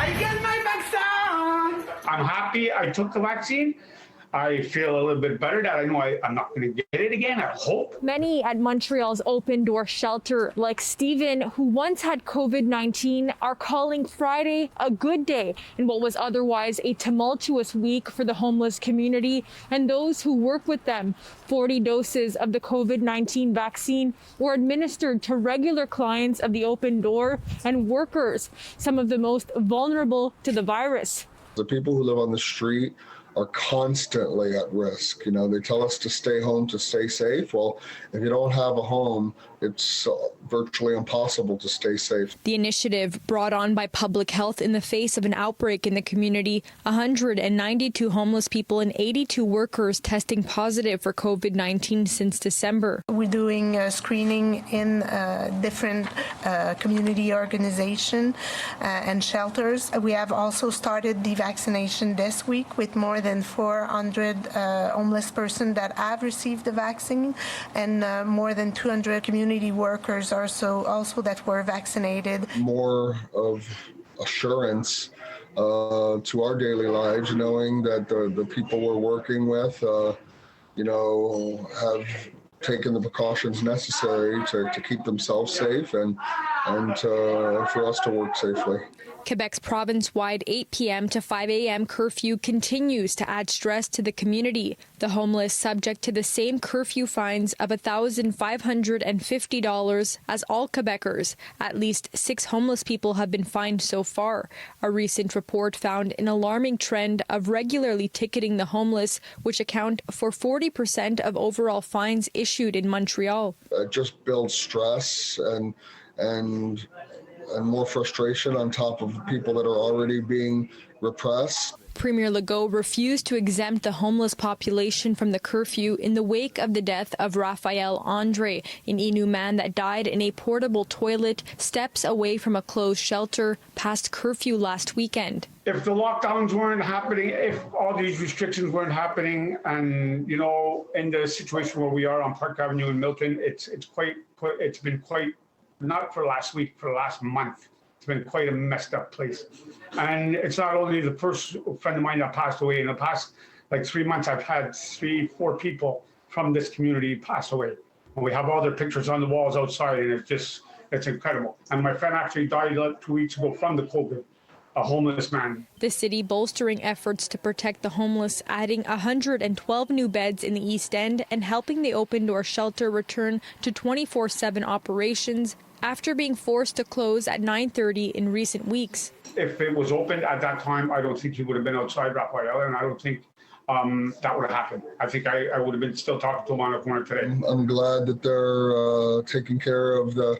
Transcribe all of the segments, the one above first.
I get my vaccine. I'm happy I took the vaccine. I feel a little bit better that I know I'm not going to get it again, I hope. Many at Montreal's open door shelter, like Stephen, who once had COVID-19, are calling Friday a good day in what was otherwise a tumultuous week for the homeless community and those who work with them. 40 doses of the COVID-19 vaccine were administered to regular clients of the open door and workers, some of the most vulnerable to the virus. The people who live on the street are constantly at risk. You know, they tell us to stay home to stay safe. Well, if you don't have a home, it's virtually impossible to stay safe. The initiative, brought on by public health in the face of an outbreak in the community, 192 homeless people and 82 workers testing positive for COVID-19 since December. We're doing screening in different community organizations and shelters. We have also started the vaccination this week with more than 400 homeless persons that have received the vaccine, and more than 200 community workers also that were vaccinated. More of assurance to our daily lives, knowing that the people we're working with, have taken the precautions necessary to keep themselves safe and for us to work safely. Quebec's province-wide 8 p.m. to 5 a.m. curfew continues to add stress to the community. The homeless subject to the same curfew fines of $1,550 as all Quebecers. At least 6 homeless people have been fined so far. A recent report found an alarming trend of regularly ticketing the homeless, which account for 40% of overall fines issued in Montreal. It just builds stress and more frustration on top of people that are already being repressed. Premier Legault refused to exempt the homeless population from the curfew in the wake of the death of Raphael Andre, an Innu man that died in a portable toilet steps away from a closed shelter past curfew last weekend. If the lockdowns weren't happening, if all these restrictions weren't happening, and in the situation where we are on Park Avenue in Milton, it's been quite, not for last week, for the last month. It's been quite a messed up place. And it's not only the first friend of mine that passed away. In the past, 3 months, I've had 3-4 people from this community pass away. And we have all their pictures on the walls outside, and it's incredible. And my friend actually died 2 weeks ago from the COVID, a homeless man. The city bolstering efforts to protect the homeless, adding 112 new beds in the East End and helping the open door shelter return to 24/7 operations after being forced to close at 9:30 in recent weeks. If it was open at that time, I don't think he would have been outside Raphael, and I don't think that would have happened. I think I would have been still talking to him on the corner today. I'm glad that they're taking care of the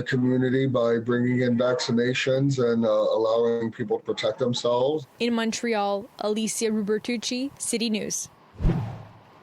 community by bringing in vaccinations and allowing people to protect themselves. In Montreal, Alyssia Rubertucci, City News.